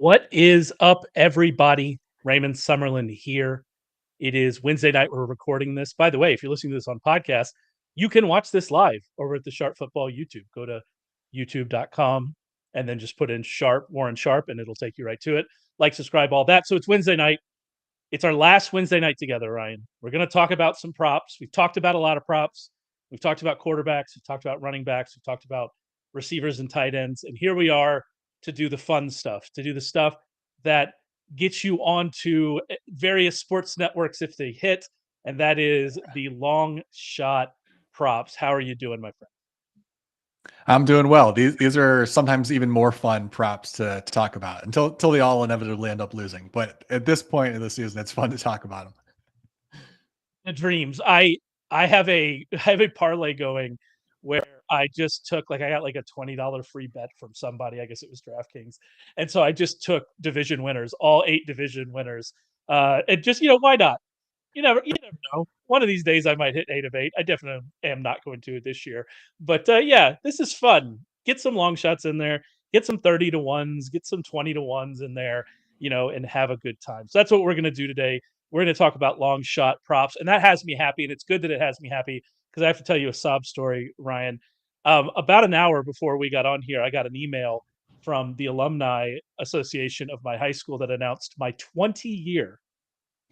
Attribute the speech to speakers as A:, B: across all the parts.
A: What is up, everybody? Raymond Summerlin here. It is Wednesday night. We're recording this. By the way, if you're listening to this on podcast, you can watch this live over at the Sharp Football YouTube. Go to youtube.com and then just put in Sharp, Warren Sharp, and it'll take you right to it. Like, subscribe, all that. So it's Wednesday night. It's our last Wednesday night together, Ryan. We're going to talk about some props. We've talked about a lot of props. We've talked about quarterbacks. We've talked about running backs. We've talked about receivers and tight ends. And here we are to do the fun stuff, to do the stuff that gets you onto various sports networks if they hit. And that is the long shot props. How are you doing, my friend?
B: I'm doing well. These are sometimes even more fun props to talk about until they all inevitably end up losing. But at this point in the season, it's fun to talk about them.
A: The dreams. I have a parlay going where I just took I got like a $20 free bet from somebody. I guess it was DraftKings, and so I just took division winners, all 8 division winners. And just why not? You never know. One of these days I might hit 8 of 8. I definitely am not going to this year. But yeah, this is fun. Get some long shots in there. Get some 30 to 1s. Get some 20 to 1s in there, and have a good time. So that's what we're going to do today. We're going to talk about long shot props. And that has me happy. And it's good that it has me happy because I have to tell you a sob story, Ryan. About an hour before we got on here, I got an email from the Alumni Association of my high school that announced my 20-year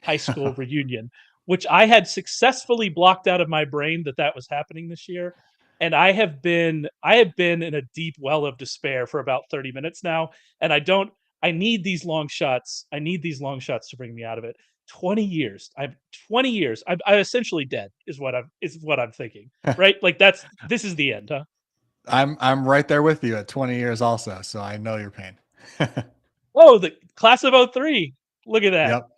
A: high school reunion, which I had successfully blocked out of my brain that was happening this year. And I have been in a deep well of despair for about 30 minutes now. And I need these long shots. I need these long shots to bring me out of it. 20 years. I'm 20 years. I'm essentially dead is what I'm thinking. Right? Like this is the end, huh?
B: I'm right there with you at 20 years also, so I know your pain.
A: Oh, the class of 03. Look at that.
B: Yep.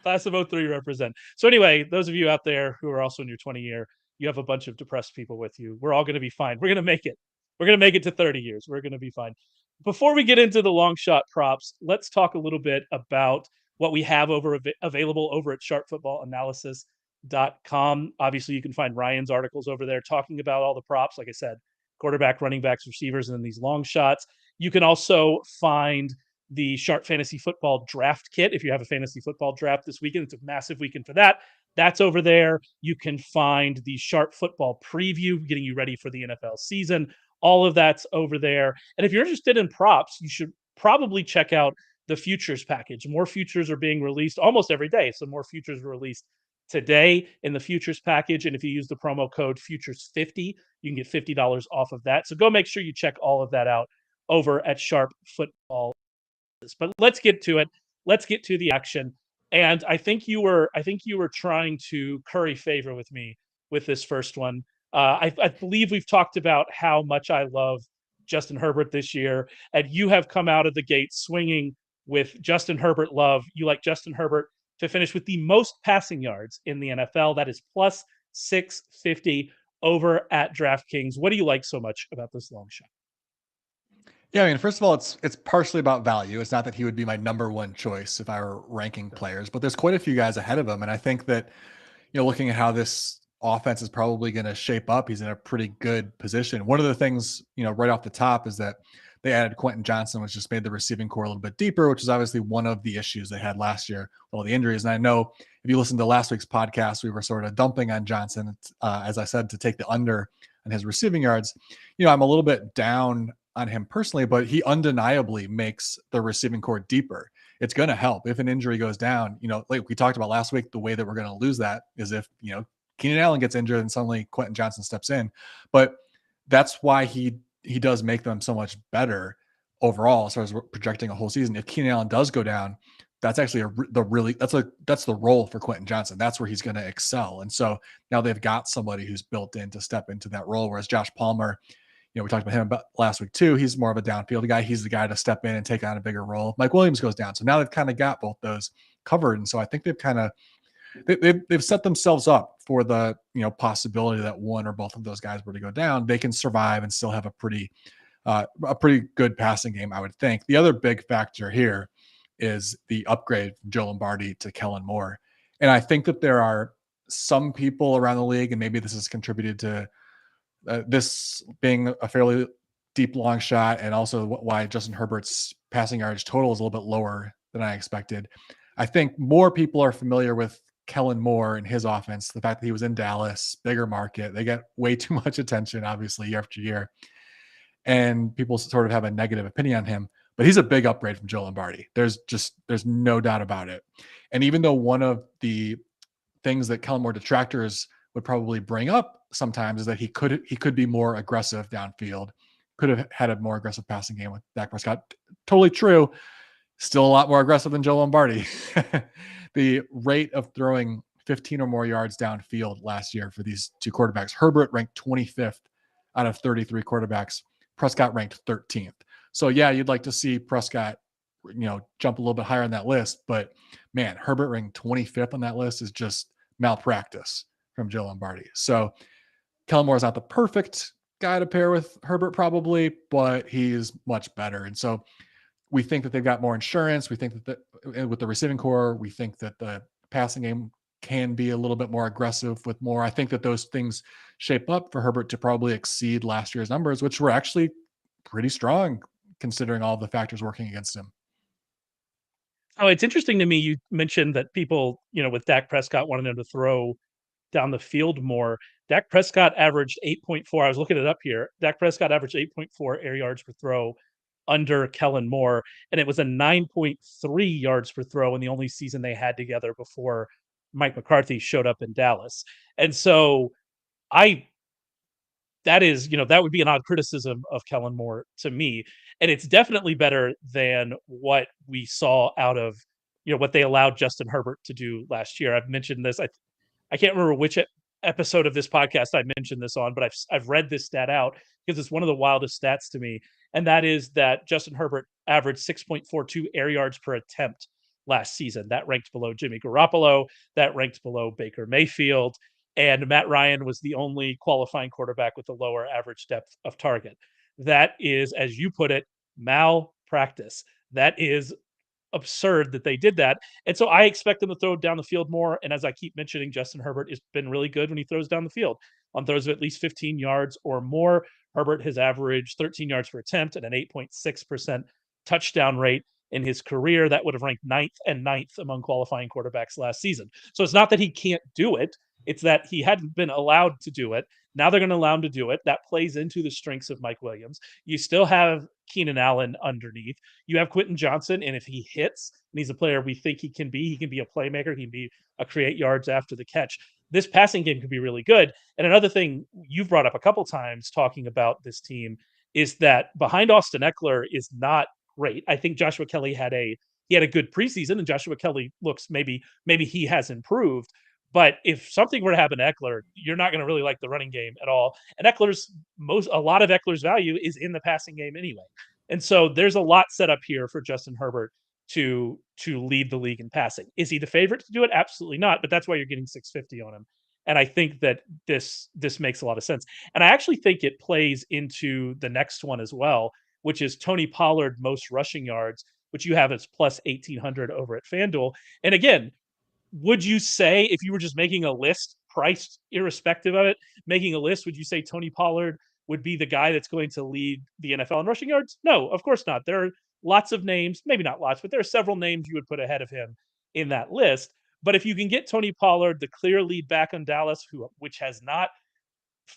A: Class of 03 represent. So anyway, those of you out there who are also in your 20 year, you have a bunch of depressed people with you. We're all going to be fine. We're going to make it. We're going to make it to 30 years. We're going to be fine. Before we get into the long shot props, let's talk a little bit about what we have available over at sharpfootballanalysis.com. Obviously, you can find Ryan's articles over there talking about all the props. Like I said, quarterback, running backs, receivers, and then these long shots. You can also find the Sharp Fantasy Football Draft Kit. If you have a fantasy football draft this weekend, it's a massive weekend for that. That's over there. You can find the Sharp Football Preview, getting you ready for the NFL season. All of that's over there. And if you're interested in props, you should probably check out the futures package. More futures are being released almost every day. So more futures are released today in the futures package. And if you use the promo code futures50, you can get $50 off of that. So go make sure you check all of that out over at Sharp Football. But let's get to it. Let's get to the action. And I think you were trying to curry favor with me with this first one. I believe we've talked about how much I love Justin Herbert this year, and you have come out of the gate swinging with Justin Herbert love. You like Justin Herbert to finish with the most passing yards in the NFL. That is plus 650 over at DraftKings. What do you like so much about this long shot?
B: Yeah, I mean, first of all, it's partially about value. It's not that he would be my number one choice if I were ranking players, but there's quite a few guys ahead of him. And I think that, looking at how this offense is probably going to shape up, he's in a pretty good position. One of the things, right off the top is that they added Quentin Johnson, which just made the receiving core a little bit deeper, which is obviously one of the issues they had last year with all the injuries. And I know if you listen to last week's podcast, we were sort of dumping on Johnson, as I said, to take the under on his receiving yards. I'm a little bit down on him personally, but he undeniably makes the receiving core deeper. It's going to help if an injury goes down. Like we talked about last week, the way that we're going to lose that is if, Keenan Allen gets injured and suddenly Quentin Johnson steps in. But that's why he does make them so much better overall as far as projecting a whole season. If Keenan Allen does go down, that's actually that's the role for Quentin Johnson. That's where he's going to excel. And so now they've got somebody who's built in to step into that role. Whereas Josh Palmer, we talked about him about last week too. He's more of a downfield guy. He's the guy to step in and take on a bigger role. Mike Williams goes down. So now they've kind of got both those covered. And so I think they've set themselves up for the, possibility that one or both of those guys were to go down. They can survive and still have a pretty good passing game, I would think. The other big factor here is the upgrade from Joe Lombardi to Kellen Moore. And I think that there are some people around the league, and maybe this has contributed to this being a fairly deep long shot, and also why Justin Herbert's passing yardage total is a little bit lower than I expected. I think more people are familiar with Kellen Moore and his offense. The fact that he was in Dallas, bigger market, they get way too much attention, obviously, year after year, and people sort of have a negative opinion on him. But he's a big upgrade from Joe Lombardi. There's no doubt about it. And even though one of the things that Kellen Moore detractors would probably bring up sometimes is that he could be more aggressive downfield, could have had a more aggressive passing game with Dak Prescott. Totally true. Still a lot more aggressive than Joe Lombardi. The rate of throwing 15 or more yards downfield last year for these two quarterbacks, Herbert ranked 25th out of 33 quarterbacks. Prescott ranked 13th. So yeah, you'd like to see Prescott, jump a little bit higher on that list, but man, Herbert ranked 25th on that list is just malpractice from Joe Lombardi. So Kellen Moore is not the perfect guy to pair with Herbert probably, but he's much better. And so we think that they've got more insurance. We think that with the receiving core, we think that the passing game can be a little bit more aggressive with more. I think that those things shape up for Herbert to probably exceed last year's numbers, which were actually pretty strong considering all the factors working against him.
A: Oh, it's interesting to me. You mentioned that people, with Dak Prescott wanting him to throw down the field more. Dak Prescott averaged 8.4. I was looking it up here. Dak Prescott averaged 8.4 air yards per throw under Kellen Moore, and it was a 9.3 yards per throw in the only season they had together before Mike McCarthy showed up in Dallas. And so I that would be an odd criticism of Kellen Moore to me. And it's definitely better than what we saw out of, what they allowed Justin Herbert to do last year. I've mentioned this. I can't remember which episode of this podcast I mentioned this on, but I've read this stat out because it's one of the wildest stats to me, and that is that Justin Herbert averaged 6.42 air yards per attempt last season. That ranked below Jimmy Garoppolo. That ranked below Baker Mayfield. And Matt Ryan was the only qualifying quarterback with a lower average depth of target. That is, as you put it, malpractice. That is absurd that they did that. And so I expect them to throw down the field more. And as I keep mentioning, Justin Herbert has been really good when he throws down the field. On throws of at least 15 yards or more, Herbert has averaged 13 yards per attempt and an 8.6% touchdown rate in his career. That would have ranked ninth among qualifying quarterbacks last season. So it's not that he can't do it. It's that he hadn't been allowed to do it. Now they're going to allow him to do it. That plays into the strengths of Mike Williams. You still have Keenan Allen underneath. You have Quentin Johnson, and if he hits, and he's a player we think he can be a playmaker. He can be a create yards after the catch. This passing game could be really good. And another thing you've brought up a couple times talking about this team is that behind Austin Eckler is not great. I think Joshua Kelly had a good preseason, and Joshua Kelly looks maybe he has improved. But if something were to happen to Eckler, you're not going to really like the running game at all. And a lot of Eckler's value is in the passing game anyway. And so there's a lot set up here for Justin Herbert to lead the league in passing. Is he the favorite to do it? Absolutely not. But that's why you're getting 650 on him. And I think that this makes a lot of sense. And I actually think it plays into the next one as well, which is Tony Pollard most rushing yards, which you have as plus 1,800 over at FanDuel. And again, would you say, if you were just making a list, priced irrespective of it, making a list, would you say Tony Pollard would be the guy that's going to lead the NFL in rushing yards? No, of course not. There are lots of names, maybe not lots, but there are several names you would put ahead of him in that list. But if you can get Tony Pollard, the clear lead back on Dallas, which has not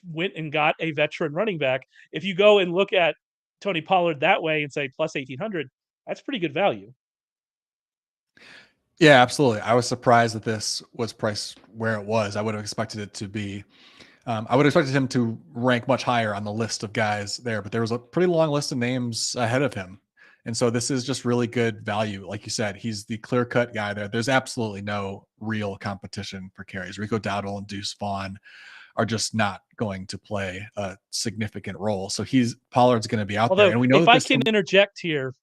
A: went and got a veteran running back, if you go and look at Tony Pollard that way and say plus 1,800, that's pretty good value.
B: Yeah, absolutely. I was surprised that this was priced where it was. I would have expected it to be. I would have expected him to rank much higher on the list of guys there, but there was a pretty long list of names ahead of him. And so this is just really good value. Like you said, he's the clear cut guy there. There's absolutely no real competition for carries. Rico Dowdle and Deuce Vaughn are just not going to play a significant role. So Pollard's going to be out there. And we know
A: if
B: that
A: I can interject here,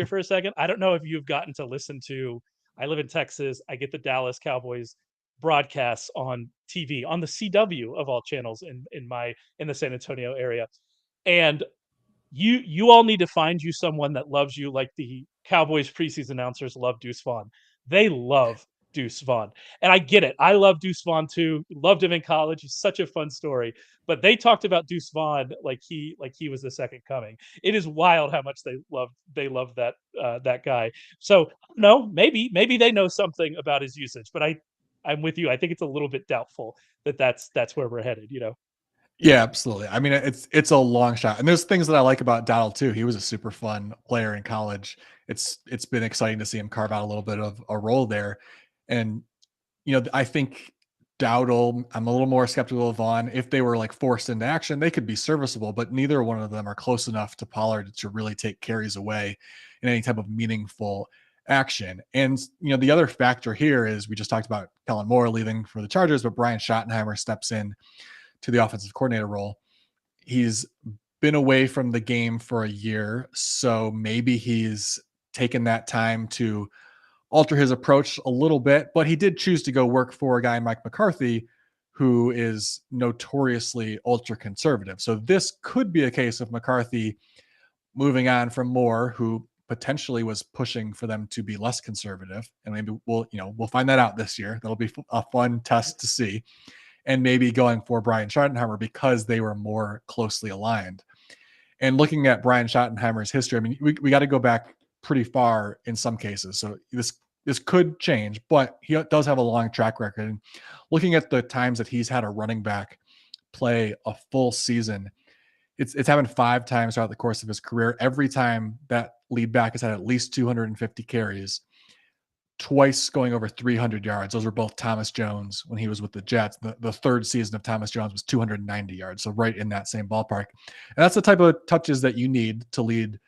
A: for a second, I don't know if you've gotten to listen to, I live in Texas. I get the Dallas Cowboys broadcasts on TV on the CW of all channels in the San Antonio area. And you all need to find you someone that loves you like the Cowboys preseason announcers love Deuce Vaughn. They love Deuce Vaughn. And I get it. I love Deuce Vaughn too. Loved him in college. He's such a fun story. But they talked about Deuce Vaughn like he was the second coming. It is wild how much they love that guy. So no, maybe they know something about his usage, but I'm with you. I think it's a little bit doubtful that that's where we're headed. You know.
B: Yeah, absolutely. I mean, it's a long shot, and there's things that I like about Dowdle too. He was a super fun player in college. It's been exciting to see him carve out a little bit of a role there, and I think Dowdle. I'm a little more skeptical of Vaughn. If they were like forced into action, they could be serviceable, but neither one of them are close enough to Pollard to really take carries away in any type of meaningful action. And the other factor here is we just talked about Kellen Moore leaving for the Chargers, but Brian Schottenheimer steps in to the offensive coordinator role. He's been away from the game for a year, so maybe he's taken that time to alter his approach a little bit, but he did choose to go work for a guy, Mike McCarthy, who is notoriously ultra conservative. So this could be a case of McCarthy moving on from Moore, who potentially was pushing for them to be less conservative. And maybe we'll find that out this year. That'll be a fun test to see. And maybe going for Brian Schottenheimer because they were more closely aligned. And looking at Brian Schottenheimer's history, I mean, we got to go back pretty far in some cases. So this could change, but he does have a long track record. And looking at the times that he's had a running back play a full season, it's happened 5 times throughout the course of his career. Every time that lead back has had at least 250 carries, twice going over 300 yards. Those were both Thomas Jones when he was with the Jets. The third season of Thomas Jones was 290 yards. So right in that same ballpark. And that's the type of touches that you need to lead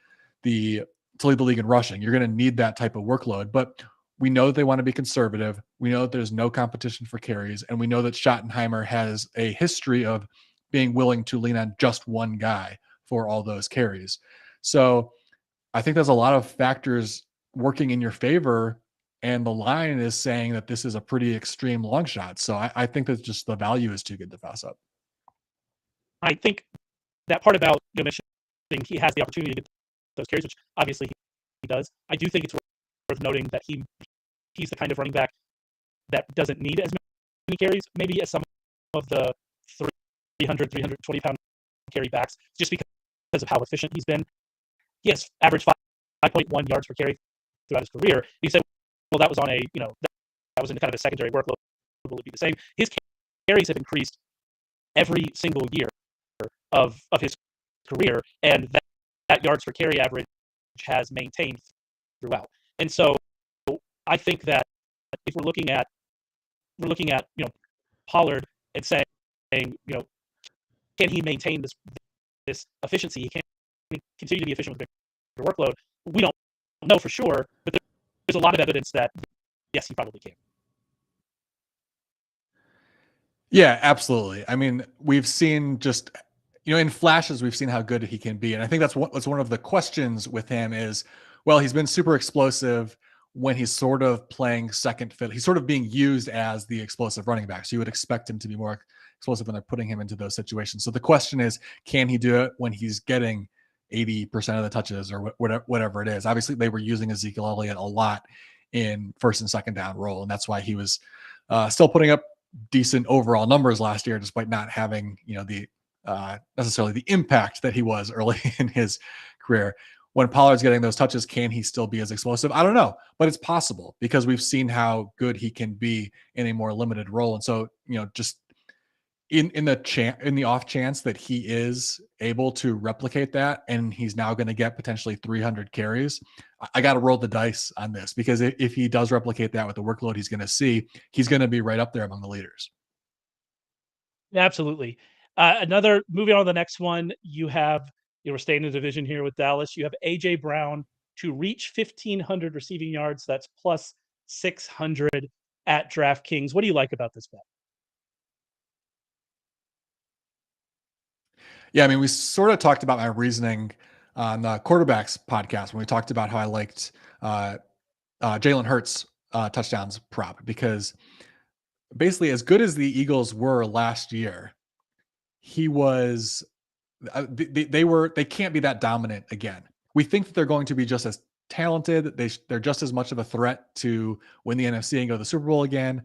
B: the league in rushing. You're going to need that type of workload, but we know that they want to be conservative. We know that there's no competition for carries. And we know that Schottenheimer has a history of being willing to lean on just one guy for all those carries. So I think there's a lot of factors working in your favor, and the line is saying that this is a pretty extreme long shot. So I think that just the value is too good to pass up.
A: I think that part about mentioning he has the opportunity to get those carries, which obviously he does. I do think it's worth noting that he's the kind of running back that doesn't need as many carries, maybe as some of the 320 pound carry backs, just because of how efficient he's been. He has averaged 5.1 yards per carry throughout his career. You say, well, that was on that was in kind of a secondary workload. Will it be the same? His carries have increased every single year of his career, and that yards per carry average has maintained throughout. And so I think that if we're looking at Pollard and saying, can he maintain this efficiency? He can't continue to be efficient with the workload. We don't know for sure, but there's a lot of evidence that yes, he probably can.
B: Yeah, absolutely. I mean, we've seen just in flashes, we've seen how good he can be, and I think that's one of the questions with him is, well, he's been super explosive when he's sort of playing second fiddle. He's sort of being used as the explosive running back, so you would expect him to be more explosive when they're putting him into those situations. So the question is, can he do it when he's getting 80% of the touches or whatever it is? Obviously, they were using Ezekiel Elliott a lot in first and second down role, and that's why he was still putting up decent overall numbers last year, despite not having the necessarily the impact that he was early in his career. When Pollard's getting those touches, can he still be as explosive? I don't know, but it's possible because we've seen how good he can be in a more limited role. And so, just in the off chance that he is able to replicate that, and he's now going to get potentially 300 carries, I got to roll the dice on this, because if he does replicate that with the workload he's going to see, he's going to be right up there among the leaders.
A: Absolutely. Moving on to the next one, we're staying in the division here with Dallas. You have AJ Brown to reach 1,500 receiving yards. That's plus 600 at DraftKings. What do you like about this bet?
B: Yeah, I mean, we sort of talked about my reasoning on the quarterbacks podcast when we talked about how I liked Jalen Hurts touchdowns prop, because basically, as good as the Eagles were last year, he was they can't be that dominant again. We think that they're going to be just as talented. They're just as much of a threat to win the NFC and go to the Super Bowl again,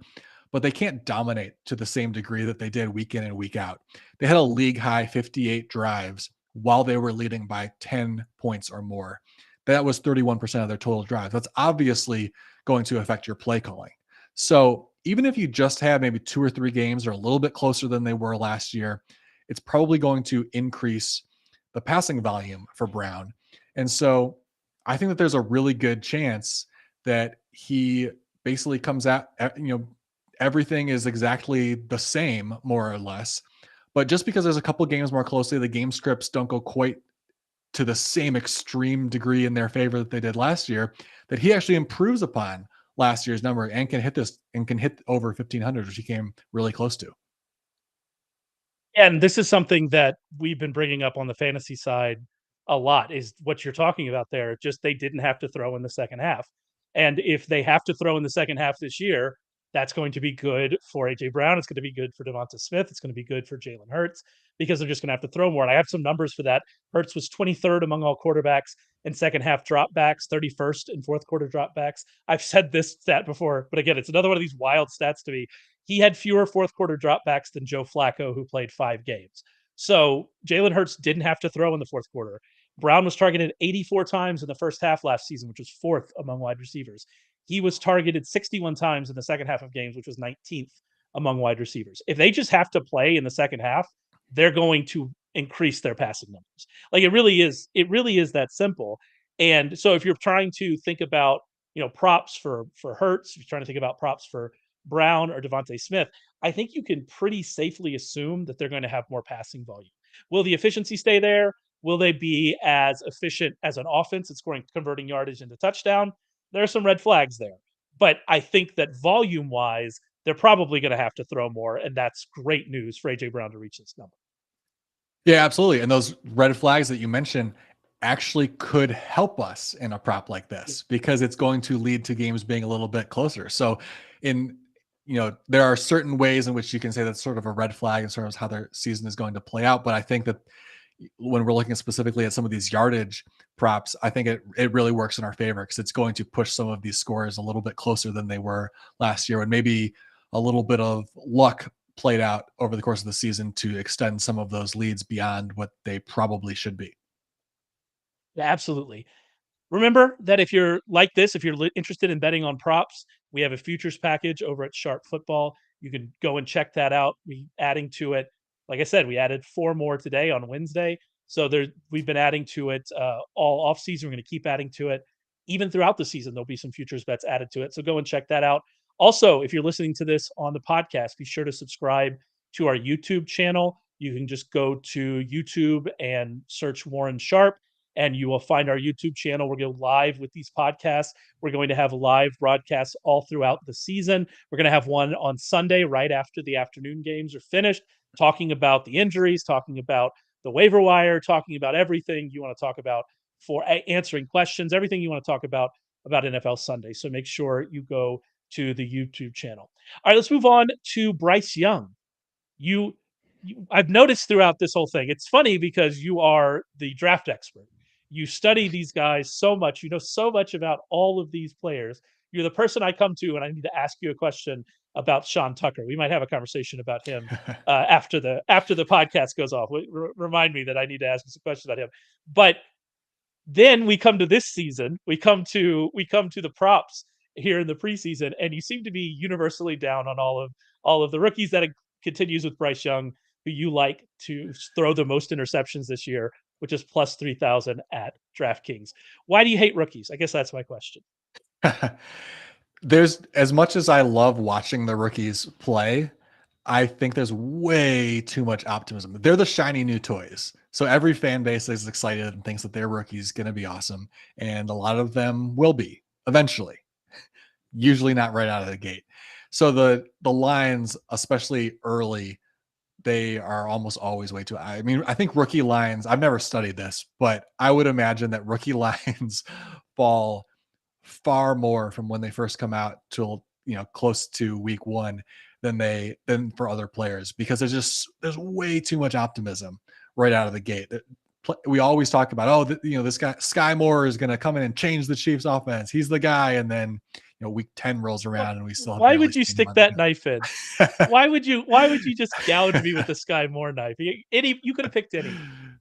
B: but they can't dominate to the same degree that they did week in and week out. They had a league high 58 drives while they were leading by 10 points or more. That was 31% of their total drives. That's obviously going to affect your play calling. So even if you just have maybe 2 or 3 games or a little bit closer than they were last year, it's probably going to increase the passing volume for Brown. And so I think that there's a really good chance that he basically comes out, everything is exactly the same, more or less. But just because there's a couple games more closely, the game scripts don't go quite to the same extreme degree in their favor that they did last year, that he actually improves upon last year's number and can hit over 1,500, which he came really close to.
A: And this is something that we've been bringing up on the fantasy side a lot, is what you're talking about there. Just they didn't have to throw in the second half. And if they have to throw in the second half this year, that's going to be good for AJ Brown. It's going to be good for Devonta Smith. It's going to be good for Jalen Hurts because they're just going to have to throw more. And I have some numbers for that. Hurts was 23rd among all quarterbacks in second half dropbacks, 31st in fourth quarter dropbacks. I've said this stat before, but again, it's another one of these wild stats to me. He had fewer fourth quarter dropbacks than Joe Flacco, who played 5 games. So Jalen Hurts didn't have to throw in the fourth quarter. Brown was targeted 84 times in the first half last season, which was fourth among wide receivers. He was targeted 61 times in the second half of games, which was 19th among wide receivers. If they just have to play in the second half, they're going to increase their passing numbers. Like it really is that simple. And so if you're trying to think about, props for Hurts, if you're trying to think about props for Brown or Devonta Smith, I think you can pretty safely assume that they're going to have more passing volume. Will the efficiency stay there? Will they be as efficient as an offense at scoring, converting yardage into touchdown? There are some red flags there. But I think that volume wise, they're probably going to have to throw more. And that's great news for AJ Brown to reach this number.
B: Yeah, absolutely. And those red flags that you mentioned actually could help us in a prop like this because it's going to lead to games being a little bit closer. So there are certain ways in which you can say that's sort of a red flag and sort of how their season is going to play out. But I think that when we're looking specifically at some of these yardage props, I think it really works in our favor because it's going to push some of these scores a little bit closer than they were last year, and maybe a little bit of luck played out over the course of the season to extend some of those leads beyond what they probably should be.
A: Yeah, absolutely. Remember that if you're like this, if you're interested in betting on props, we have a futures package over at Sharp Football. You can go and check that out. We adding to it. Like I said, we added 4 more today on Wednesday. So we've been adding to it all off season. We're going to keep adding to it. Even throughout the season, there'll be some futures bets added to it. So go and check that out. Also, if you're listening to this on the podcast, be sure to subscribe to our YouTube channel. You can just go to YouTube and search Warren Sharp and you will find our YouTube channel. We're going live with these podcasts. We're going to have live broadcasts all throughout the season. We're going to have one on Sunday right after the afternoon games are finished, talking about the injuries, talking about the waiver wire, talking about everything you want to talk about for answering questions, everything you want to talk about NFL Sunday. So make sure you go to the YouTube channel. All right, let's move on to Bryce Young. I've noticed throughout this whole thing, it's funny because you are the draft expert. You study these guys so much. You know so much about all of these players. You're the person I come to when I need to ask you a question about Sean Tucker. We might have a conversation about him after the podcast goes off. Remind me that I need to ask you some questions about him. But then we come to this season. We come to the props here in the preseason, and you seem to be universally down on all of the rookies. That continues with Bryce Young, who you like to throw the most interceptions this year, which is plus 3,000 at DraftKings. Why do you hate rookies? I guess that's my question.
B: There's, as much as I love watching the rookies play, I think there's way too much optimism. They're the shiny new toys. So every fan base is excited and thinks that their rookie is going to be awesome. And a lot of them will be eventually, usually not right out of the gate. So the lines, especially early, they are almost always way too high. I mean, I think rookie lines, I've never studied this, but I would imagine that rookie lines fall far more from when they first come out till, close to week 1 than for other players, because there's way too much optimism right out of the gate. we always talk about, this guy Sky Moore is going to come in and change the Chiefs offense. He's the guy. And then, week 10 rolls around and we still have
A: Why
B: barely
A: would you
B: seen him
A: stick
B: on
A: that
B: the
A: knife in?
B: field.
A: Why would you just gouge me with the Sky Moore knife? You could have picked anyone.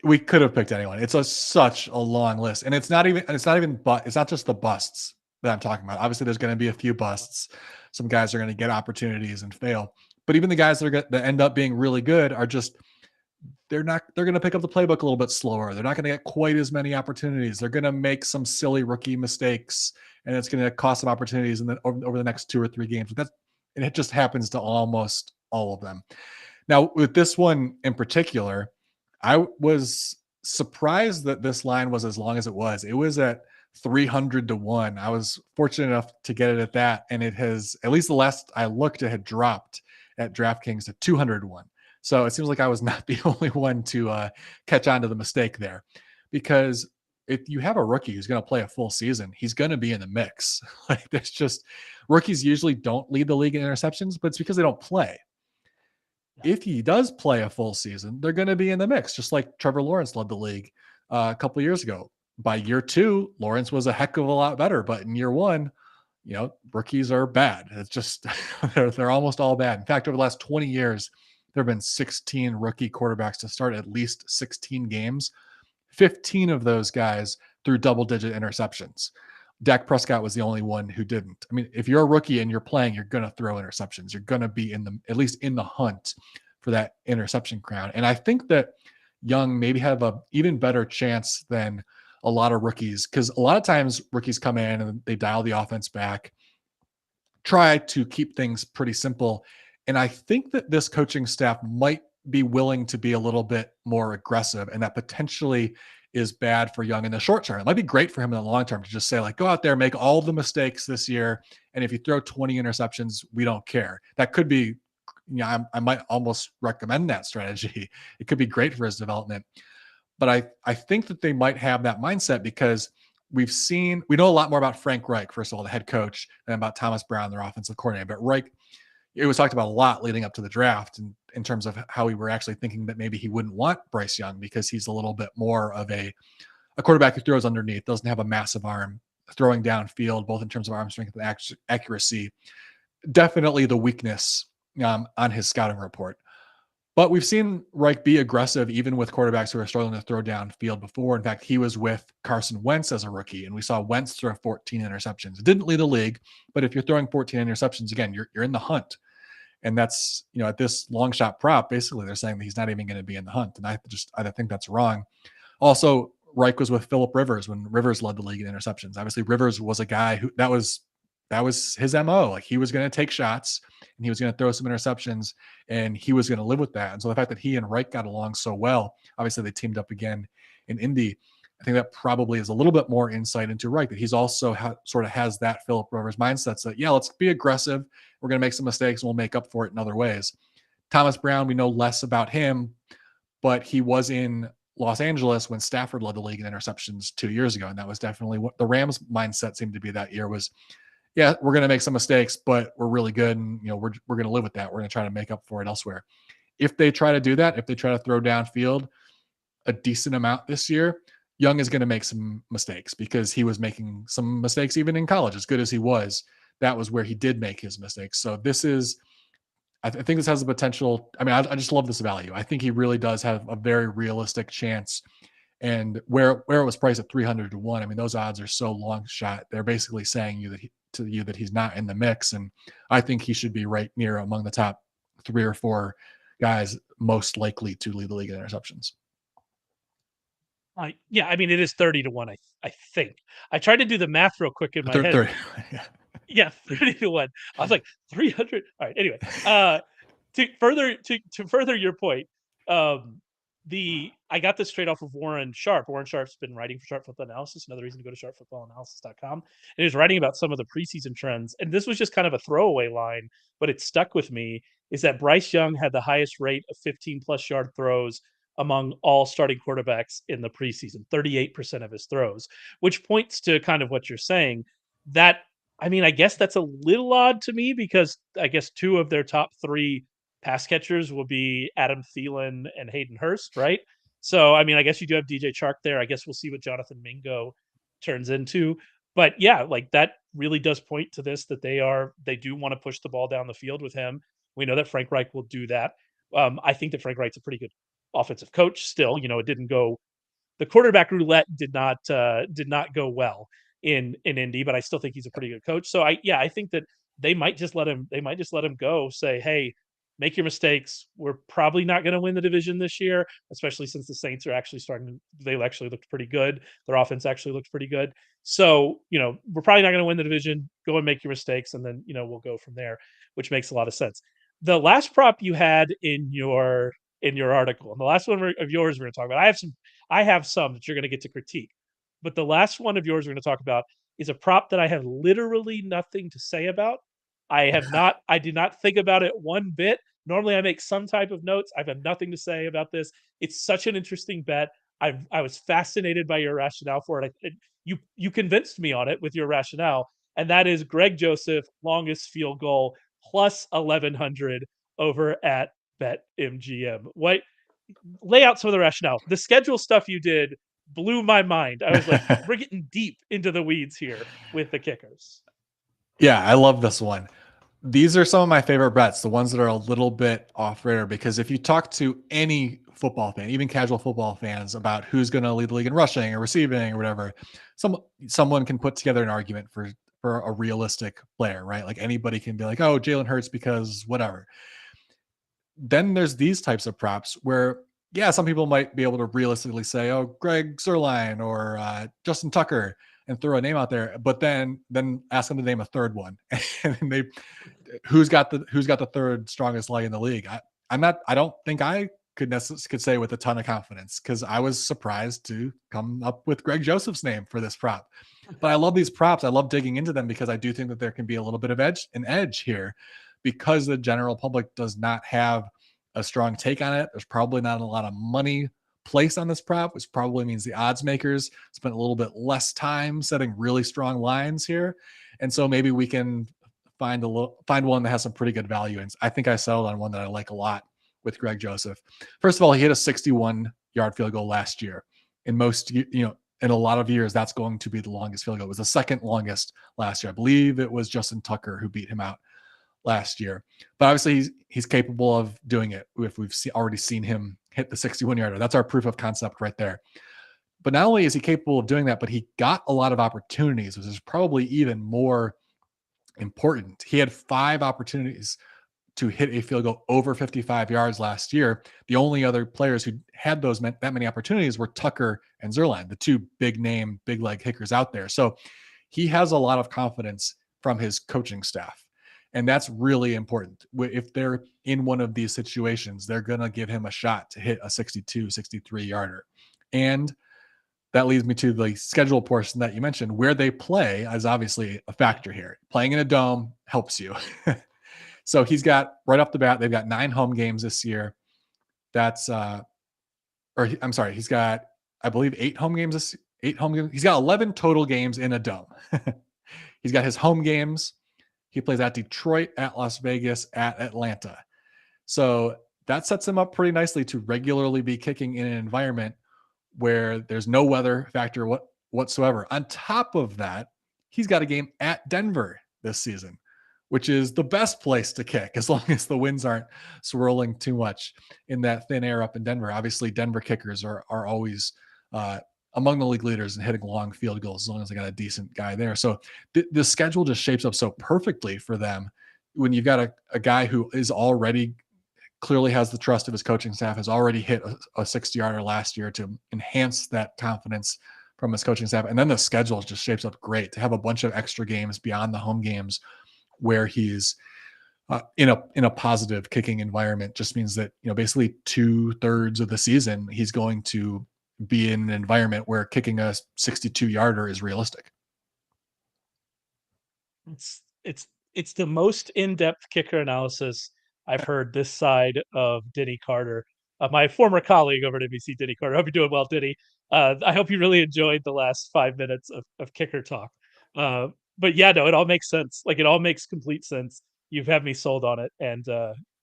B: We could have picked anyone. It's such a long list, and it's not just the busts that I'm talking about. Obviously, there's going to be a few busts. Some guys are going to get opportunities and fail, but even the guys that end up being really good are just they're going to pick up the playbook a little bit slower. They're not going to get quite as many opportunities. They're going to make some silly rookie mistakes, and it's going to cost them opportunities over the next 2 or 3 games. And it just happens to almost all of them. Now, with this one in particular, I was surprised that this line was as long as it was. It was at 300-1. I was fortunate enough to get it at that, and it has, at least the last I looked, it had dropped at DraftKings to 200-1. So it seems like I was not the only one to catch on to the mistake there, because if you have a rookie who's going to play a full season, he's going to be in the mix. Like, there's just, rookies usually don't lead the league in interceptions, but it's because they don't play. If he does play a full season, they're going to be in the mix, just like Trevor Lawrence led the league a couple of years ago. By year 2, Lawrence was a heck of a lot better, but in year 1, rookies are bad. It's just they're almost all bad. In fact, over the last 20 years, there have been 16 rookie quarterbacks to start at least 16 games. 15 of those guys threw double-digit interceptions. Dak Prescott was the only one who didn't. I mean, if you're a rookie and you're playing, you're going to throw interceptions. You're going to be at least in the hunt for that interception crown. And I think that Young maybe have a even better chance than a lot of rookies, because a lot of times rookies come in and they dial the offense back, try to keep things pretty simple. And I think that this coaching staff might be willing to be a little bit more aggressive, and that potentially is bad for Young in the short term. It might be great for him in the long term to just say, like, go out there, make all the mistakes this year, and if you throw 20 interceptions, we don't care. That could be, I might almost recommend that strategy. It could be great for his development. But I think that they might have that mindset because we know a lot more about Frank Reich, first of all, the head coach, than about Thomas Brown, their offensive coordinator. But Reich, it was talked about a lot leading up to the draft, and in terms of how we were actually thinking that maybe he wouldn't want Bryce Young because he's a little bit more of a quarterback who throws underneath, doesn't have a massive arm, throwing downfield, both in terms of arm strength and accuracy. Definitely the weakness on his scouting report. But we've seen Reich be aggressive even with quarterbacks who are struggling to throw downfield before. In fact, he was with Carson Wentz as a rookie, and we saw Wentz throw 14 interceptions. It didn't lead the league, but if you're throwing 14 interceptions, again, you're in the hunt. And that's, at this long shot prop, basically they're saying that he's not even going to be in the hunt. And I think that's wrong. Also, Reich was with Phillip Rivers when Rivers led the league in interceptions. Obviously, Rivers was a guy who that was his MO. Like, he was going to take shots and he was going to throw some interceptions and he was going to live with that. And so the fact that he and Reich got along so well, obviously they teamed up again in Indy. I think that probably is a little bit more insight into Reich, that he's also sort of has that Phillip Rivers mindset. So yeah, let's be aggressive. We're going to make some mistakes and we'll make up for it in other ways. Thomas Brown, we know less about him, but he was in Los Angeles when Stafford led the league in interceptions 2 years ago. And that was definitely what the Rams mindset seemed to be that year was, yeah, we're going to make some mistakes, but we're really good. And, we're going to live with that. We're going to try to make up for it elsewhere. If they try to do that, if they try to throw downfield a decent amount this year, Young is going to make some mistakes because he was making some mistakes even in college. As good as he was, that was where he did make his mistakes. So I think this has the potential. I mean, I just love this value. I think he really does have a very realistic chance. And where it was priced at 300-1, I mean, those odds are so long shot. They're basically saying that he's not in the mix. And I think he should be right near among the top 3 or 4 guys most likely to lead the league in interceptions.
A: Yeah, I mean, it is 30-1. I think I tried to do the math real quick in my head.
B: 30, yeah.
A: Yeah, 30-1. I was like 300. All right. Anyway, to further your point, I got this straight off of Warren Sharp. Warren Sharp's been writing for Sharp Football Analysis. Another reason to go to sharpfootballanalysis.com. And he was writing about some of the preseason trends. And this was just kind of a throwaway line, but it stuck with me. Is that Bryce Young had the highest rate of 15+ yard throws among all starting quarterbacks in the preseason, 38% of his throws, which points to kind of what you're saying. That, I mean, I guess that's a little odd to me because I guess 2 of their top 3 pass catchers will be Adam Thielen and Hayden Hurst, right? So, I mean, I guess you do have DJ Chark there. I guess we'll see what Jonathan Mingo turns into. But yeah, like that really does point to this that they do want to push the ball down the field with him. We know that Frank Reich will do that. I think that Frank Reich's a pretty good offensive coach still. It didn't go the quarterback roulette did not go well in Indy, but I still think he's a pretty good coach. So I think that they might just let him go, say, "Hey, make your mistakes. We're probably not going to win the division this year, especially since the Saints are actually starting they actually looked pretty good. Their offense actually looked pretty good. So, we're probably not going to win the division. Go and make your mistakes and then, we'll go from there," which makes a lot of sense. The last prop you had in your article, and the last one of yours we're going to talk about. I have some that you're going to get to critique. But the last one of yours we're going to talk about is a prop that I have literally nothing to say about. I did not think about it one bit. Normally I make some type of notes. I've had nothing to say about this. It's such an interesting bet. I was fascinated by your rationale for it. You convinced me on it with your rationale, and that is Greg Joseph longest field goal plus 1100 over at BetMGM. What lay out some of the rationale. The schedule stuff you did blew my mind. I was like, we're getting deep into the weeds here with the kickers.
B: Yeah, I love this one. These are some of my favorite bets, the ones that are a little bit off radar, because if you talk to any football fan, even casual football fans, about who's going to lead the league in rushing or receiving or whatever, someone can put together an argument for a realistic player, right? Like anybody can be like, oh, Jalen Hurts because whatever. Then there's these types of props where, yeah, some people might be able to realistically say, oh, Greg Sirline or Justin Tucker, and throw a name out there, but then ask them to name a third one, and they who's got the third strongest leg in the league. I don't think I could say with a ton of confidence, because I was surprised to come up with Greg Joseph's name for this prop. But I love these props. I love digging into them because I do think that there can be a little bit of an edge here, because the general public does not have a strong take on it. There's probably not a lot of money placed on this prop, which probably means the odds makers spent a little bit less time setting really strong lines here. And so maybe we can find one that has some pretty good value. And I think I settled on one that I like a lot with Greg Joseph. First of all, he hit a 61-yard field goal last year. In a lot of years, that's going to be the longest field goal. It was the second longest last year. I believe it was Justin Tucker who beat him out last year. But obviously he's capable of doing it if we've already seen him hit the 61-yarder. That's our proof of concept right there. But not only is he capable of doing that, but he got a lot of opportunities, which is probably even more important. He had 5 opportunities to hit a field goal over 55 yards last year. The only other players who had that many opportunities were Tucker and Sirline, the two big name, big leg kickers out there. So he has a lot of confidence from his coaching staff. And that's really important. If they're in one of these situations, they're going to give him a shot to hit a 62, 63 yarder. And that leads me to the schedule portion that you mentioned. Where they play is obviously a factor here. Playing in a dome helps you. So he's got, right off the bat, they've got 9 home games this year. He's got, I believe, 8 home games. He's got 11 total games in a dome. He's got his home games. He plays at Detroit, at Las Vegas, at Atlanta. So that sets him up pretty nicely to regularly be kicking in an environment where there's no weather factor whatsoever. On top of that, he's got a game at Denver this season, which is the best place to kick as long as the winds aren't swirling too much in that thin air up in Denver. Obviously, Denver kickers are always among the league leaders in hitting long field goals, as long as they got a decent guy there. So the schedule just shapes up so perfectly for them when you've got a guy who is already clearly has the trust of his coaching staff, has already hit a 60-yarder last year to enhance that confidence from his coaching staff. And then the schedule just shapes up great to have a bunch of extra games beyond the home games where he's in a positive kicking environment. Just means that, basically 2/3 of the season, he's going to be in an environment where kicking a 62-yarder is realistic.
A: It's the most in-depth kicker analysis I've heard this side of Denny Carter, my former colleague over at NBC, Denny Carter. I hope you're doing well, Denny. I hope you really enjoyed the last 5 minutes of kicker talk. But yeah, no, it all makes sense. Like, it all makes complete sense. You've had me sold on it, and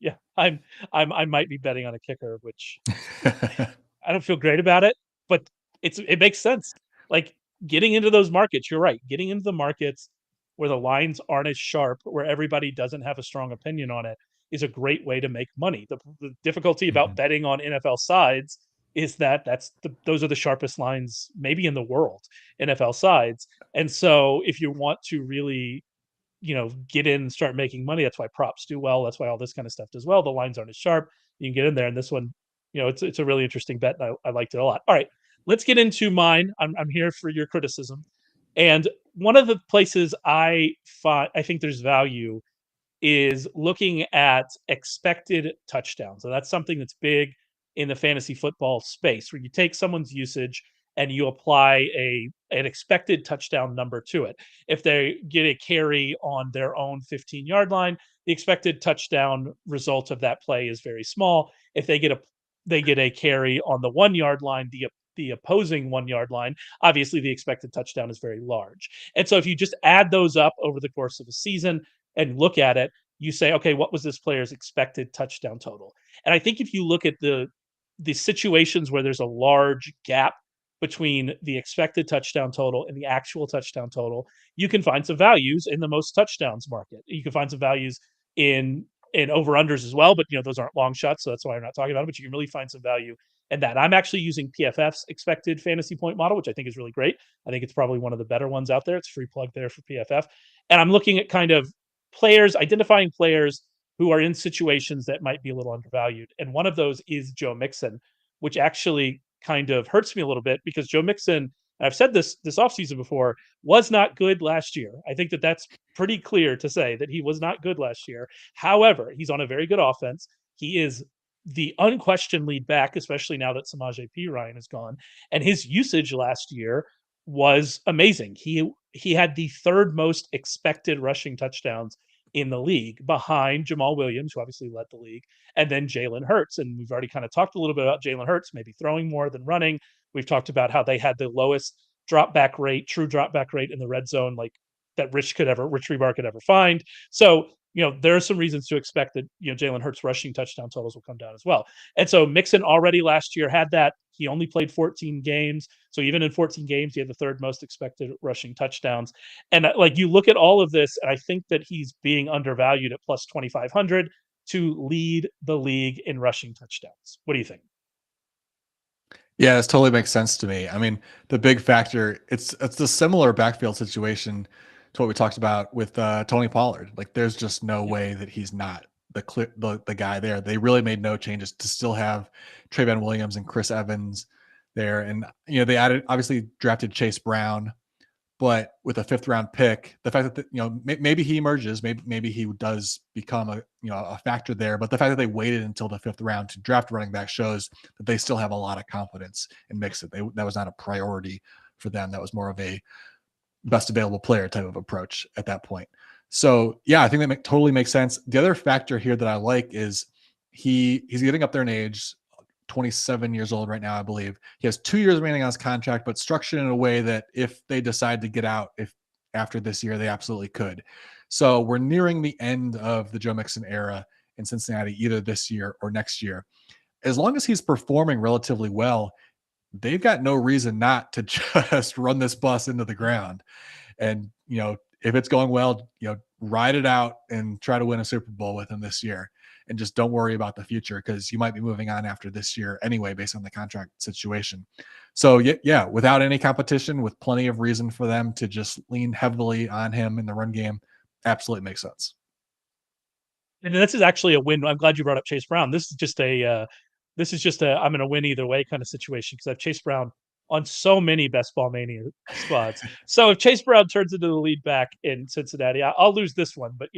A: Yeah, I might be betting on a kicker, which I don't feel great about it, but it makes sense. Like getting into those markets, you're right. Getting into the markets where the lines aren't as sharp, where everybody doesn't have a strong opinion on it, is a great way to make money. The difficulty about
B: Mhm.
A: betting on NFL sides is that those are the sharpest lines maybe in the world, NFL sides. And so if you want to really get in and start making money. That's why props do well. That's why all this kind of stuff does well. The lines aren't as sharp. You can get in there, and this one, it's a really interesting bet. And I liked it a lot. All right, let's get into mine. I'm here for your criticism, and one of the places I think there's value is looking at expected touchdowns. So that's something that's big in the fantasy football space, where you take someone's usage and you apply an expected touchdown number to it. If they get a carry on their own 15-yard line, the expected touchdown result of that play is very small. If they get a carry on the 1-yard line, the opposing 1-yard line, obviously the expected touchdown is very large. And so if you just add those up over the course of a season and look at it, you say, okay, what was this player's expected touchdown total? And I think if you look at the situations where there's a large gap between the expected touchdown total and the actual touchdown total, you can find some values in the most touchdowns market. You can find some values in over unders as well, but those aren't long shots, so that's why I'm not talking about it. But you can really find some value in that. I'm actually using PFF's expected fantasy point model, which I think is really great. I think it's probably one of the better ones out there. It's a free plug there for PFF, and I'm looking at kind of identifying players who are in situations that might be a little undervalued. And one of those is Joe Mixon, which actually kind of hurts me a little bit because Joe Mixon, and I've said this offseason before, was not good last year. I think that's pretty clear to say that he was not good last year. However, he's on a very good offense. He is the unquestioned lead back, especially now that Samaje Perine is gone. And his usage last year was amazing. He had the third most expected rushing touchdowns in the league, behind Jamal Williams, who obviously led the league, and then Jalen Hurts. And we've already kind of talked a little bit about Jalen Hurts, maybe throwing more than running. We've talked about how they had the lowest true drop back rate in the red zone, like that Rich Rebar could ever find. So, there are some reasons to expect that, Jalen Hurts rushing touchdown totals will come down as well. And so Mixon already last year had that. He only played 14 games. So even in 14 games, he had the third most expected rushing touchdowns. And like you look at all of this, and I think that he's being undervalued at plus 2,500 to lead the league in rushing touchdowns. What do you think?
B: Yeah, this totally makes sense to me. I mean, the big factor, it's a similar backfield situation to what we talked about with Tony Pollard. Like, there's just no
A: Yeah.
B: way that he's not the guy there. They really made no changes to still have Trayvon Williams and Chris Evans there, and they added, obviously drafted Chase Brown, but with a fifth round pick, the fact that maybe he emerges, maybe he does become a factor there. But the fact that they waited until the fifth round to draft running back shows that they still have a lot of confidence in Mixon. That was not a priority for them. That was more of a best available player type of approach at that point. So yeah, I think that totally makes sense. The other factor here that I like is he's getting up there in age. 27 years old right now, I believe. He has 2 years remaining on his contract, but structured in a way that if they decide to get out, if after this year, they absolutely could. So we're nearing the end of the Joe Mixon era in Cincinnati, either this year or next year. As long as he's performing relatively well, they've got no reason not to just run this bus into the ground. And, if it's going well, ride it out and try to win a Super Bowl with him this year. And just don't worry about the future, because you might be moving on after this year anyway, based on the contract situation. So yeah, without any competition, with plenty of reason for them to just lean heavily on him in the run game, absolutely makes sense.
A: And this is actually a win. I'm glad you brought up Chase Brown. This is just a I'm going to win either way kind of situation, because I've Chase Brown on so many best ball mania spots. So if Chase Brown turns into the lead back in Cincinnati, I'll lose this one, but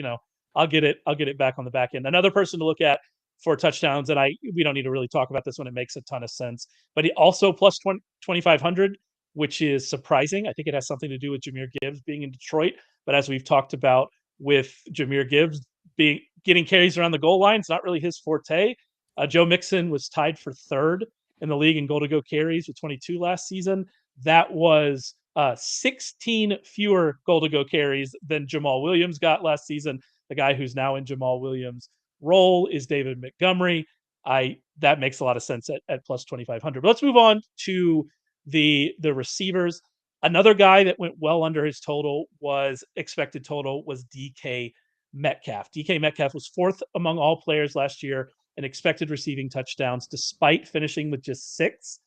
A: I'll get it. I'll get it back on the back end. Another person to look at for touchdowns, and we don't need to really talk about this one. It makes a ton of sense, but he also plus 2,500, which is surprising. I think it has something to do with Jahmyr Gibbs being in Detroit. But as we've talked about with Jahmyr Gibbs being getting carries around the goal line, it's not really his forte. Joe Mixon was tied for third in the league in goal to go carries with 22 last season. That was 16 fewer goal to go carries than Jamal Williams got last season. The guy who's now in Jamal Williams' role is David Montgomery. That makes a lot of sense at plus 2,500. But let's move on to the receivers. Another guy that went well under his total was expected total was DK Metcalf. DK Metcalf was fourth among all players last year in expected receiving touchdowns, despite finishing with just six.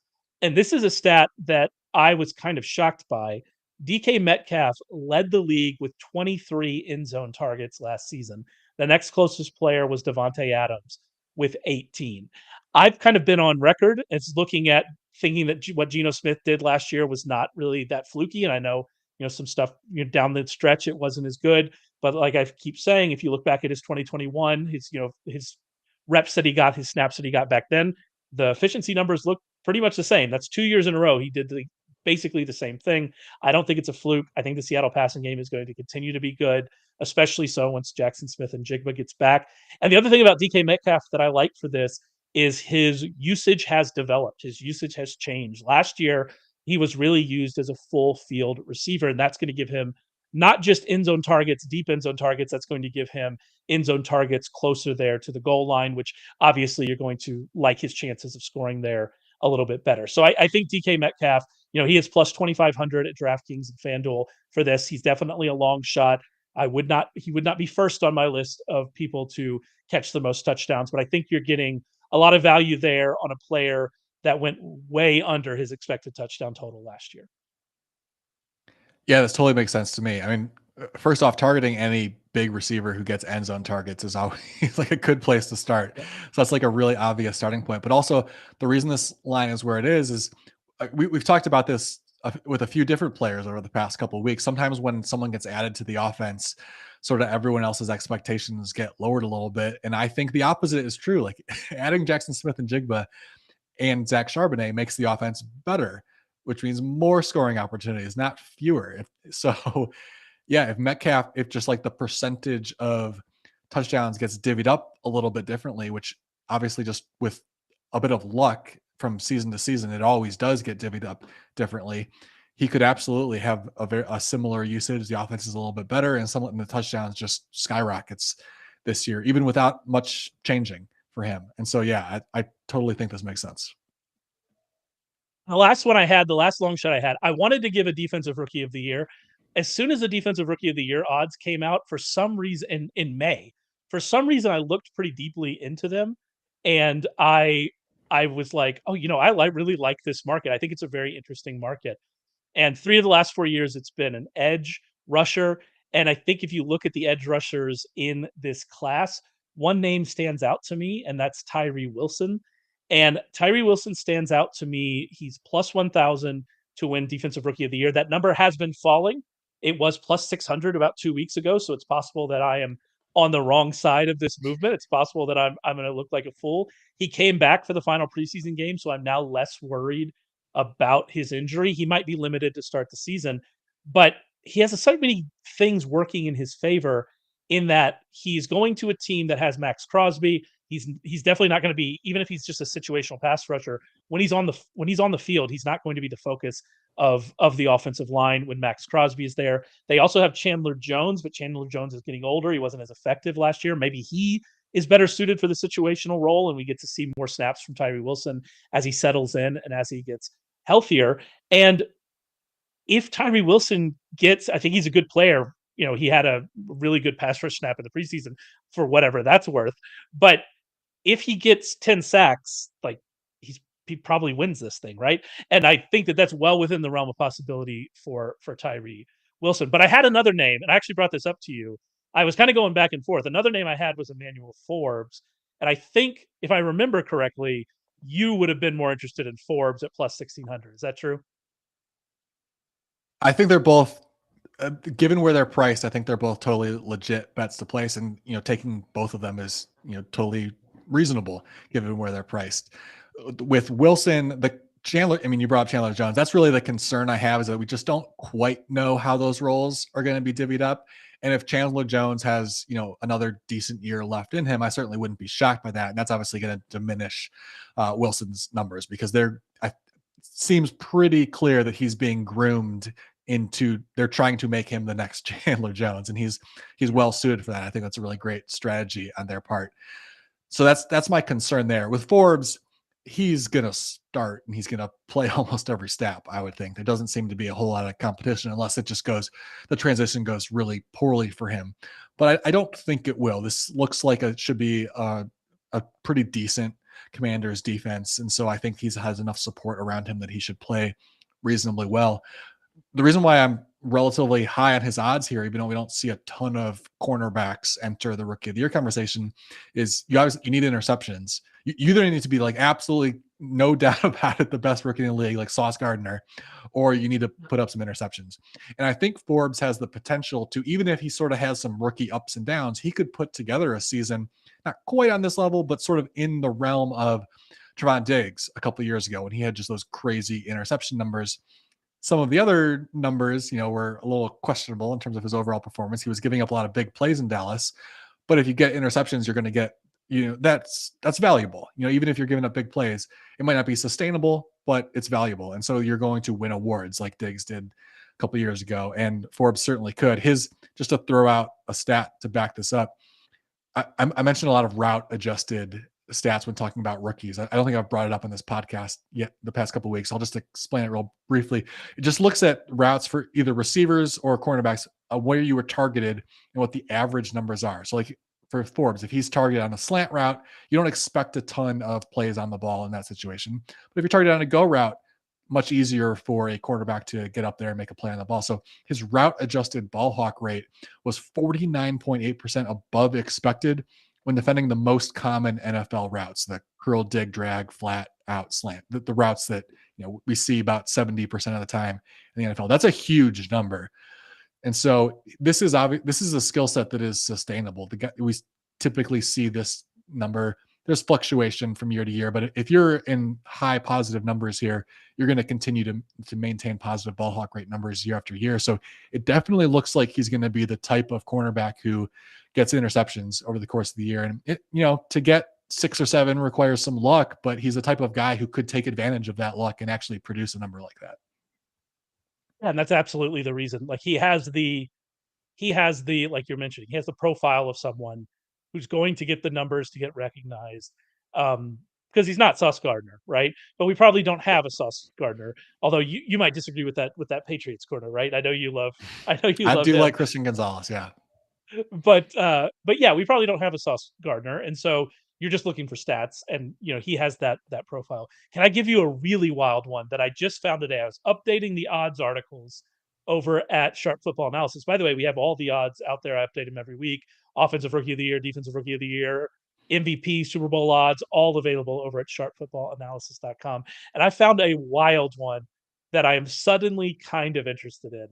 A: And this is a stat that I was kind of shocked by. DK Metcalf led the league with 23 end zone targets last season. The next closest player was Devontae Adams with 18. I've kind of been on record as looking at thinking that what Geno Smith did last year was not really that fluky. And I know, some stuff down the stretch, it wasn't as good. But like I keep saying, if you look back at his 2021, his reps that he got, his snaps that he got back then, the efficiency numbers look pretty much the same. That's 2 years in a row. He did basically the same thing. I don't think it's a fluke. I think the Seattle passing game is going to continue to be good, especially so once Jackson Smith and Jigba gets back. And the other thing about DK Metcalf that I like for this is his usage has developed. His usage has changed. Last year, he was really used as a full field receiver, and that's going to give him not just end zone targets, deep end zone targets. That's going to give him end zone targets closer there to the goal line, which obviously you're going to like his chances of scoring there a little bit better. So I think DK Metcalf, he is plus 2,500 at DraftKings and FanDuel for this. He's definitely a long shot. He would not be first on my list of people to catch the most touchdowns, but I think you're getting a lot of value there on a player that went way under his expected touchdown total last year.
B: Yeah, this totally makes sense to me. I mean, first off, targeting any big receiver who gets end zone targets is always like a good place to start.
A: Yep.
B: So that's like a really obvious starting point. But also, the reason this line is where it is we've talked about this with a few different players over the past couple of weeks. Sometimes when someone gets added to the offense, sort of everyone else's expectations get lowered a little bit. And I think the opposite is true. Like adding Jackson Smith and Jigba and Zach Charbonnet makes the offense better, which means more scoring opportunities, not fewer. If Metcalf, if just like the percentage of touchdowns gets divvied up a little bit differently, which obviously just with a bit of luck from season to season, it always does get divvied up differently. He could absolutely have a similar usage. The offense is a little bit better, and the touchdowns just skyrockets this year, even without much changing for him. And so, yeah, I totally think this makes sense.
A: The last long shot I had, I wanted to give a defensive rookie of the year. As soon as the defensive rookie of the year odds came out, for some reason in May, I looked pretty deeply into them, and I was like, oh, I really like this market. I think it's a very interesting market. And 3 of the last 4 years, it's been an edge rusher. And I think if you look at the edge rushers in this class, one name stands out to me, and that's Tyree Wilson. And Tyree Wilson stands out to me. He's plus 1,000 to win Defensive Rookie of the Year. That number has been falling. It was plus 600 about 2 weeks ago. So it's possible that I am on the wrong side of this movement. It's possible that I'm going to look like a fool. He came back for the final preseason game, so I'm now less worried about his injury. He might be limited to start the season, but he has so many things working in his favor in that he's going to a team that has Max Crosby. He's definitely not going to be, even if he's just a situational pass rusher, when he's on the field, he's not going to be the focus of the offensive line when Max Crosby is there. They also have Chandler Jones, but Chandler Jones is getting older. He wasn't as effective last year. Maybe he is better suited for the situational role, and we get to see more snaps from Tyree Wilson as he settles in and as he gets healthier. And if Tyree Wilson I think he's a good player. He had a really good pass rush snap in the preseason for whatever that's worth. But if he gets 10 sacks, like he probably wins this thing, right? And I think that that's well within the realm of possibility for Tyree Wilson. But I had another name, and I actually brought this up to you. I was kind of going back and forth. Another name I had was Emmanuel Forbes. And I think, if I remember correctly, you would have been more interested in Forbes at plus 1,600. Is that true?
B: I think they're both, given where they're priced, I think they're both totally legit bets to place. And, taking both of them is, totally reasonable given where they're priced. With Wilson, you brought up Chandler Jones. That's really the concern I have, is that we just don't quite know how those roles are going to be divvied up. And if Chandler Jones has, another decent year left in him, I certainly wouldn't be shocked by that. And that's obviously going to diminish Wilson's numbers, because it seems pretty clear that he's being groomed into they're trying to make him the next Chandler Jones, and he's well suited for that. I think that's a really great strategy on their part. So that's my concern there. With Forbes, he's gonna start and he's gonna play almost every snap, I would think. There doesn't seem to be a whole lot of competition unless it just goes the transition goes really poorly for him. But I don't think it will. This looks like it should be a pretty decent Commanders defense. And so I think he has enough support around him that he should play reasonably well. The reason why I'm relatively high on his odds here, even though we don't see a ton of cornerbacks enter the rookie of the year conversation, is you need interceptions. You either need to be like absolutely no doubt about it, the best rookie in the league, like Sauce Gardner, or you need to put up some interceptions. And I think Forbes has the potential to, even if he sort of has some rookie ups and downs, he could put together a season, not quite on this level, but sort of in the realm of Trevon Diggs a couple of years ago when he had just those crazy interception numbers. Some of the other numbers, were a little questionable in terms of his overall performance. He was giving up a lot of big plays in Dallas, but if you get interceptions, you're going to get, that's valuable. Even if you're giving up big plays, it might not be sustainable, but it's valuable. And so you're going to win awards like Diggs did a couple of years ago, and Forbes certainly could. Just to throw out a stat to back this up, I mentioned a lot of route adjusted stats when talking about rookies. I don't think I've brought it up on this podcast yet the past couple of weeks. I'll just explain it real briefly. It just looks at routes for either receivers or cornerbacks, where you were targeted and what the average numbers are. So like for Forbes, if he's targeted on a slant route, you don't expect a ton of plays on the ball in that situation. But if you're targeted on a go route, much easier for a quarterback to get up there and make a play on the ball. So his route adjusted ball hawk rate was 49.8% above expected when defending the most common NFL routes, the curl, dig, drag, flat, out, slant, the routes that we see about 70% of the time in the NFL. That's a huge number. And so this is a skill set that is sustainable. We typically see this number. There's fluctuation from year to year, but if you're in high positive numbers here, you're going to continue to maintain positive ball hawk rate numbers year after year. So it definitely looks like he's going to be the type of cornerback who gets interceptions over the course of the year. And to get 6 or 7 requires some luck, but he's the type of guy who could take advantage of that luck and actually produce a number like that.
A: Yeah, and that's absolutely the reason. Like he has the like you're mentioning, he has the profile of someone who's going to get the numbers to get recognized. Because he's not Sauce Gardner, right? But we probably don't have a Sauce Gardner. Although you might disagree with that Patriots corner, right? I know you
B: I
A: love
B: do
A: him.
B: like Christian Gonzalez, yeah.
A: But yeah, we probably don't have a Sauce Gardner, and so you're just looking for stats, and he has that profile. Can I give you a really wild one that I just found today? I was updating the odds articles over at Sharp Football Analysis. By the way, we have all the odds out there. I update them every week. Offensive Rookie of the Year, Defensive Rookie of the Year, MVP, Super Bowl odds, all available over at sharpfootballanalysis.com. And I found a wild one that I am suddenly kind of interested in,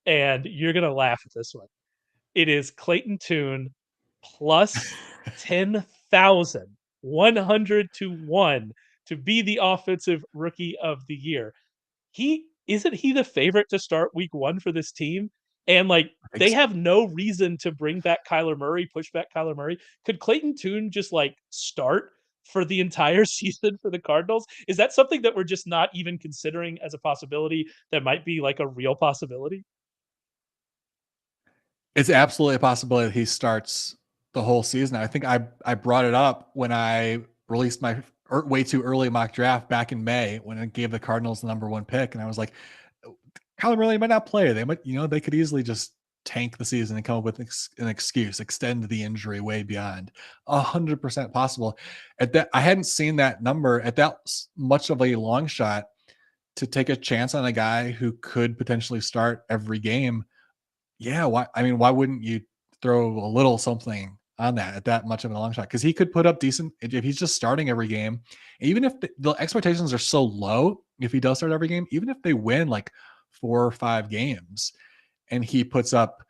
A: and you're gonna laugh at this one. It is Clayton Tune plus 10,100 to 1 to be the offensive rookie of the year. Isn't he the favorite to start week 1 for this team? And like
B: I think
A: they
B: so.
A: have no reason to bring back Kyler Murray, push back Kyler Murray. Could Clayton Tune just like start for the entire season for the Cardinals? Is that something that we're just not even considering as a possibility that might be like a real possibility?
B: It's absolutely a possibility he starts the whole season. I think I brought it up when I released my way too early mock draft back in May when it gave the Cardinals the number 1 pick, and I was like, Kyler Murray might not play. They might, they could easily just tank the season and come up with an excuse, extend the injury way beyond 100% possible. At that, I hadn't seen that number at that much of a long shot to take a chance on a guy who could potentially start every game. Yeah, why wouldn't you throw a little something on that at that much of a long shot? Because he could put up decent if he's just starting every game. Even if the expectations are so low, if he does start every game, even if they win like 4 or 5 games, and he puts up,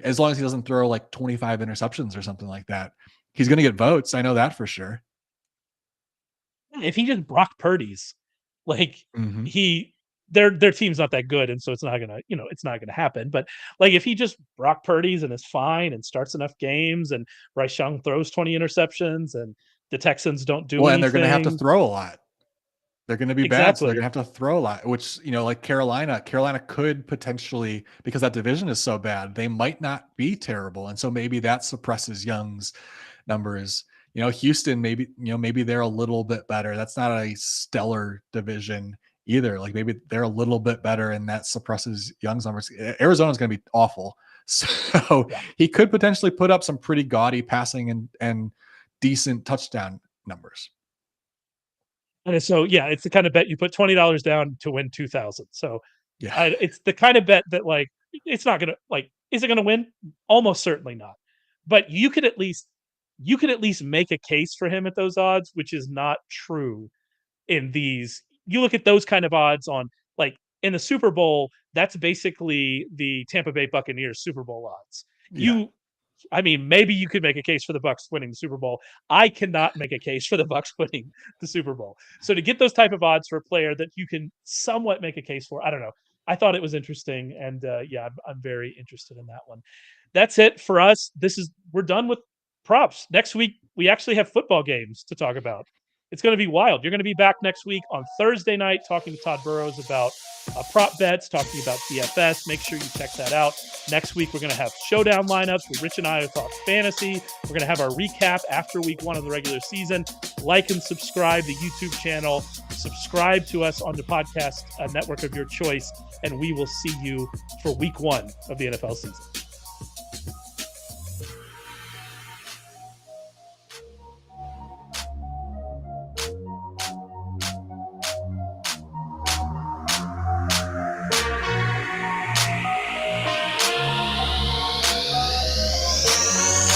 B: as long as he doesn't throw like 25 interceptions or something like that, he's going to get votes. I know that for sure.
A: If he just Brock Purdy's, like
B: Mm-hmm.
A: he their team's not that good, and so it's not gonna happen. But like if he just Brock Purdy's and is fine and starts enough games, and Bryce Young throws 20 interceptions, and the Texans don't do
B: Well, and they're going to have to
A: anything.
B: throw a lot. They're going to be bad, so they're
A: Exactly.
B: going to have to throw a lot, which, like Carolina could potentially, because that division is so bad, they might not be terrible. And so maybe that suppresses Young's numbers. Houston, maybe they're a little bit better. That's not a stellar division either. Like maybe they're a little bit better and that suppresses Young's numbers. Arizona's going to be awful. So
A: Yeah.
B: he could potentially put up some pretty gaudy passing and decent touchdown numbers.
A: And so, yeah, it's the kind of bet you put $20 down to win 2,000. So
B: Yeah.
A: it's the kind of bet that like, it's not going to like, is it going to win? Almost certainly not. But you could at least make a case for him at those odds, which is not true in these. You look at those kind of odds on like in the Super Bowl, that's basically the Tampa Bay Buccaneers Super Bowl odds.
B: Yeah.
A: Maybe you could make a case for the Bucks winning the Super Bowl. I cannot make a case for the Bucks winning the Super Bowl. So to get those type of odds for a player that you can somewhat make a case for, I don't know. I thought it was interesting, and I'm very interested in that one. That's it for us. We're done with props. Next week we actually have football games to talk about. It's going to be wild. You're going to be back next week on Thursday night talking to Todd Burrows about prop bets, talking about DFS. Make sure you check that out. Next week, we're going to have showdown lineups where Rich and I talk fantasy. We're going to have our recap after week 1 of the regular season. Like and subscribe to the YouTube channel. Subscribe to us on the podcast network of your choice, and we will see you for week 1 of the NFL season.